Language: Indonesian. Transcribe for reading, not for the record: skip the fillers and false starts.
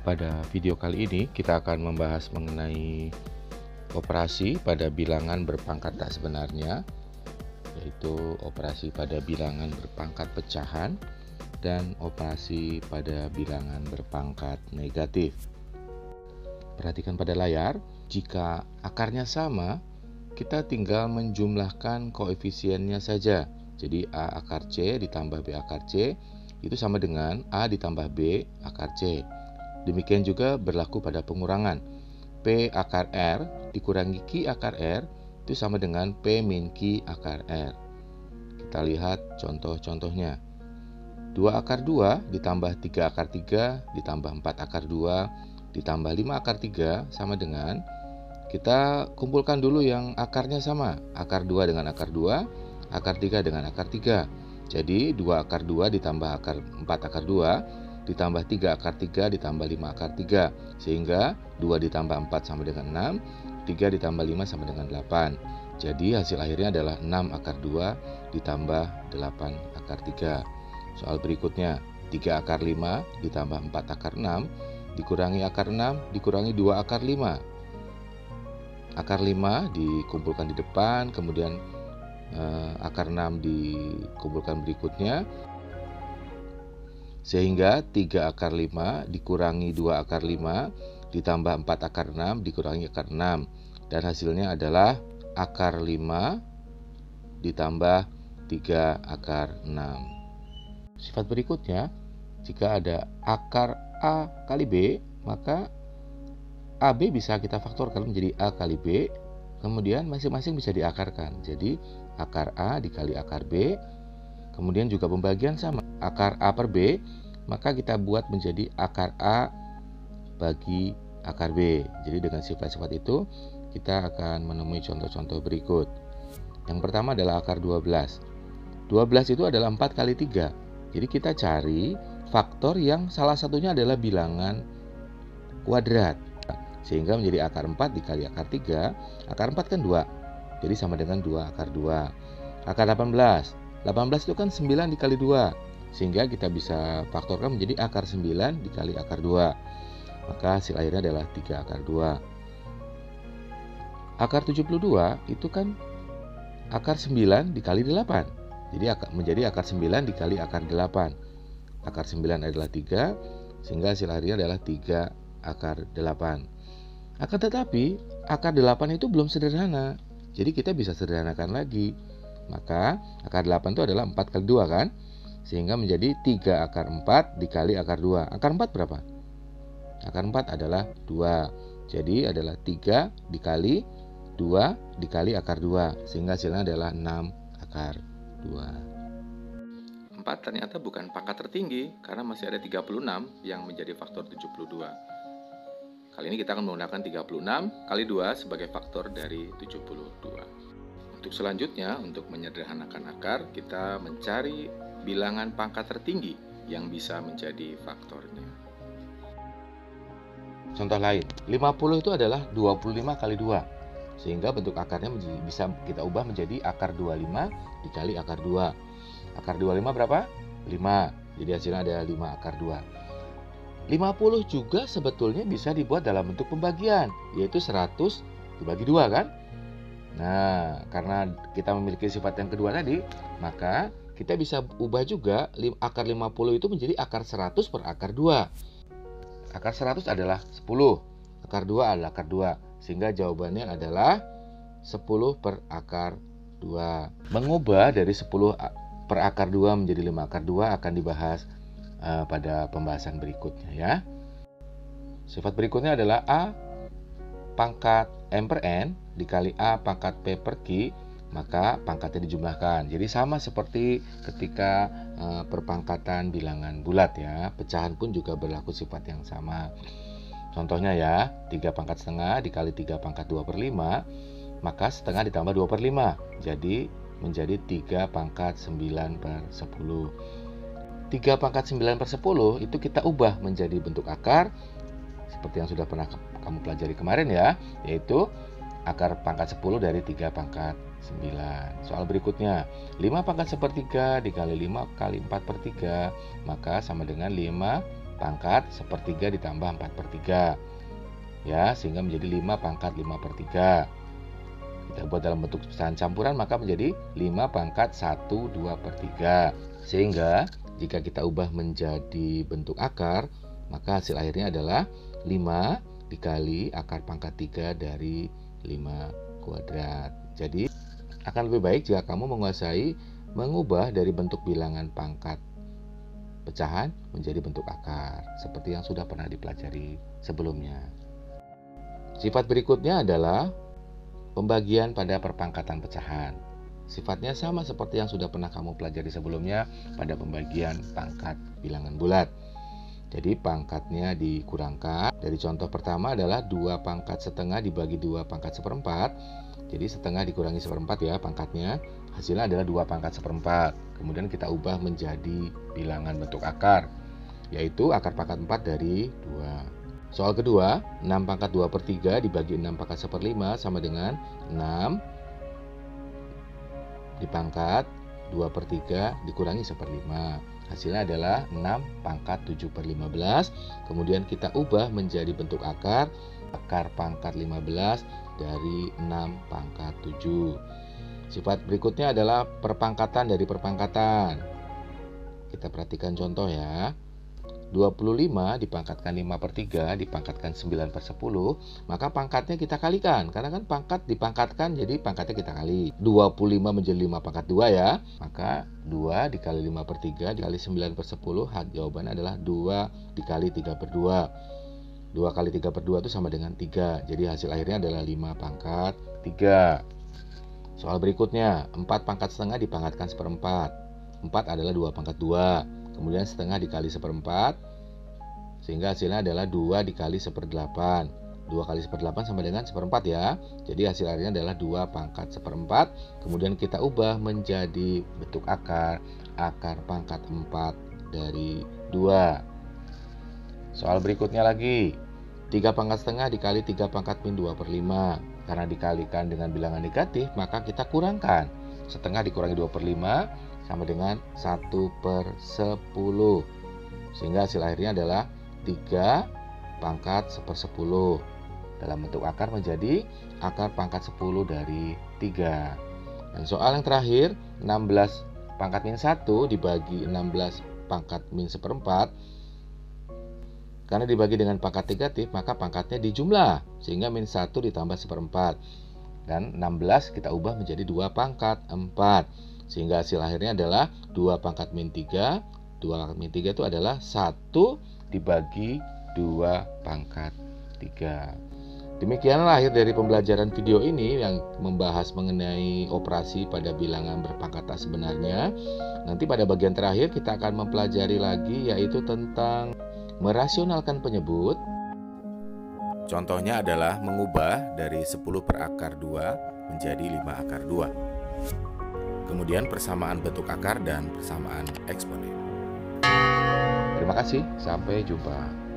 Pada video kali ini kita akan membahas mengenai operasi pada bilangan berpangkat tak sebenarnya, yaitu operasi pada bilangan berpangkat pecahan dan operasi pada bilangan berpangkat negatif. Perhatikan pada layar, jika akarnya sama, kita tinggal menjumlahkan koefisiennya saja. Jadi A akar C ditambah B akar C itu sama dengan A ditambah B akar C. Demikian juga berlaku pada pengurangan. P akar R dikurangi Q akar R itu sama dengan P min Q akar R. Kita lihat contoh-contohnya. 2 akar 2 ditambah 3 akar 3 ditambah 4 akar 2 ditambah 5 akar 3 sama dengan, kita kumpulkan dulu yang akarnya sama. Akar 2 dengan akar 2, akar 3 dengan akar 3. Jadi 2 akar 2 ditambah akar 4 akar 2 ditambah 3 akar 3 ditambah 5 akar 3. Sehingga 2 ditambah 4 sama dengan 6, 3 ditambah 5 sama dengan 8. Jadi hasil akhirnya adalah 6 akar 2 ditambah 8 akar 3. Soal berikutnya, 3 akar 5 ditambah 4 akar 6 dikurangi akar 6 dikurangi 2 akar 5. Akar 5 dikumpulkan di depan, kemudian akar 6 dikumpulkan berikutnya. Sehingga 3 akar 5 dikurangi 2 akar 5 ditambah 4 akar 6 dikurangi akar 6. Dan hasilnya adalah akar 5 ditambah 3 akar 6. Sifat berikutnya, jika ada akar A kali B, maka AB bisa kita faktorkan menjadi A kali B, kemudian masing-masing bisa diakarkan. Jadi akar A dikali akar B, kemudian juga pembagian sama. Akar A per B, maka kita buat menjadi akar A bagi akar B. Jadi dengan sifat-sifat itu, kita akan menemui contoh-contoh berikut. Yang pertama adalah akar 12. 12 itu adalah 4 kali 3. Jadi kita cari faktor yang salah satunya adalah bilangan kuadrat. Sehingga menjadi akar 4 dikali akar 3. Akar 4 kan 2. Jadi sama dengan 2 akar 2. Akar 18. 18 itu kan 9 dikali 2. Sehingga kita bisa faktorkan menjadi akar 9 dikali akar 2. Maka hasil akhirnya adalah 3 akar 2. Akar 72 itu kan akar 9 dikali 8. Jadi menjadi akar 9 dikali akar 8. Akar 9 adalah 3, sehingga hasil akhirnya adalah 3 akar 8. Akan tetapi akar 8 itu belum sederhana. Jadi kita bisa sederhanakan lagi. Maka akar 8 itu adalah 4 kali 2 kan? Sehingga menjadi 3 akar 4 dikali akar 2. Akar 4 berapa? Akar 4 adalah 2. Jadi adalah 3 dikali 2 dikali akar 2. Sehingga hasilnya adalah 6 akar 2. 4 ternyata bukan pangkat tertinggi karena masih ada 36 yang menjadi faktor 72. Kali ini kita akan menggunakan 36 kali 2 sebagai faktor dari 72. Untuk selanjutnya, untuk menyederhanakan akar, kita mencari bilangan pangkat tertinggi yang bisa menjadi faktornya. Contoh lain, 50 itu adalah 25 kali 2. Sehingga bentuk akarnya bisa kita ubah menjadi akar 25 dikali akar 2. Akar 25 berapa? 5. Jadi hasilnya ada 5 akar 2. 50 juga sebetulnya bisa dibuat dalam bentuk pembagian, yaitu 100 dibagi 2 kan? Nah, karena kita memiliki sifat yang kedua tadi, maka kita bisa ubah juga akar 50 itu menjadi akar 100 per akar 2. Akar 100 adalah 10, akar 2 adalah akar 2. Sehingga jawabannya adalah 10 per akar 2. Mengubah dari 10 per akar 2 menjadi 5 akar 2 akan dibahas pada pembahasan berikutnya ya. Sifat berikutnya adalah A pangkat M per N dikali A pangkat P per Q, maka pangkatnya dijumlahkan. Jadi sama seperti ketika perpangkatan bilangan bulat ya. Pecahan pun juga berlaku sifat yang sama. Contohnya ya, 3 pangkat setengah dikali 3 pangkat 2 per 5, maka setengah ditambah 2 per 5. Jadi menjadi 3 pangkat 9 per 10. 3 pangkat 9 per 10 itu kita ubah menjadi bentuk akar seperti yang sudah pernah kamu pelajari kemarin ya, yaitu akar pangkat 10 dari 3 pangkat 9. Soal berikutnya, 5 pangkat sepertiga dikali 5 kali 4 per 3, maka sama dengan 5 pangkat 1/3 ditambah 4/3. Ya, sehingga menjadi 5 pangkat 5/3. Kita buat dalam bentuk pecahan campuran maka menjadi 5 pangkat 1 2/3. Sehingga jika kita ubah menjadi bentuk akar, maka hasil akhirnya adalah 5 dikali akar pangkat 3 dari 5 kuadrat. Jadi akan lebih baik jika kamu menguasai mengubah dari bentuk bilangan pangkat pecahan menjadi bentuk akar, seperti yang sudah pernah dipelajari sebelumnya. Sifat berikutnya adalah pembagian pada perpangkatan pecahan. Sifatnya sama seperti yang sudah pernah kamu pelajari sebelumnya pada pembagian pangkat bilangan bulat. Jadi pangkatnya dikurangkan. Dari contoh pertama adalah 2 pangkat setengah dibagi 2 pangkat 1/4. Jadi setengah dikurangi 1/4 ya pangkatnya. Hasilnya adalah 2 pangkat 1/4. Kemudian kita ubah menjadi bilangan bentuk akar, yaitu akar pangkat 4 dari 2. Soal kedua, 6 pangkat 2/3 dibagi 6 pangkat 1/5 sama dengan 6 dipangkat 2/3 dikurangi 1/5. Hasilnya adalah 6 pangkat 7/15. Kemudian kita ubah menjadi bentuk akar pangkat 15 dari 6 pangkat 7. Sifat berikutnya adalah perpangkatan dari perpangkatan. Kita perhatikan contoh ya. 25 dipangkatkan 5/3 dipangkatkan 9/10, maka pangkatnya kita kalikan. Karena kan pangkat dipangkatkan, jadi pangkatnya kita kali. 25 menjadi 5 pangkat 2 ya. Maka 2 dikali 5/3 dikali 9/10, jawabannya adalah 2 dikali 3/2. 2 kali 3/2 itu sama dengan 3. Jadi hasil akhirnya adalah 5 pangkat 3. Soal berikutnya, 4 pangkat setengah dipangkatkan 1/4. 4 adalah 2 pangkat 2. Kemudian setengah dikali 1/4, sehingga hasilnya adalah 2 dikali 1/8. 2 kali 1/8 sama dengan 1/4 ya. Jadi hasil akhirnya adalah 2 pangkat 1/4. Kemudian kita ubah menjadi bentuk akar pangkat 4 dari 2. Soal berikutnya lagi, 3 pangkat setengah dikali 3 pangkat min 2/5. Karena dikalikan dengan bilangan negatif, maka kita kurangkan. Setengah dikurangi 2/5 sama dengan 1/10. Sehingga hasil akhirnya adalah 3 pangkat 1/10. Dalam bentuk akar menjadi akar pangkat 10 dari 3. Dan soal yang terakhir, 16 pangkat min 1 dibagi 16 pangkat min 1/4. Karena dibagi dengan pangkat negatif, maka pangkatnya dijumlah. Sehingga min 1 ditambah 1/4. Dan 16 kita ubah menjadi 2 pangkat 4. Sehingga hasil akhirnya adalah 2 pangkat min 3. 2 pangkat min 3 itu adalah 1 dibagi 2 pangkat 3. Demikianlah akhir dari pembelajaran video ini yang membahas mengenai operasi pada bilangan berpangkat tak sebenarnya. Nanti pada bagian terakhir kita akan mempelajari lagi, yaitu tentang merasionalkan penyebut. Contohnya adalah mengubah dari 10 per akar 2 menjadi 5 akar 2. Kemudian persamaan bentuk akar dan persamaan eksponen. Terima kasih, sampai jumpa.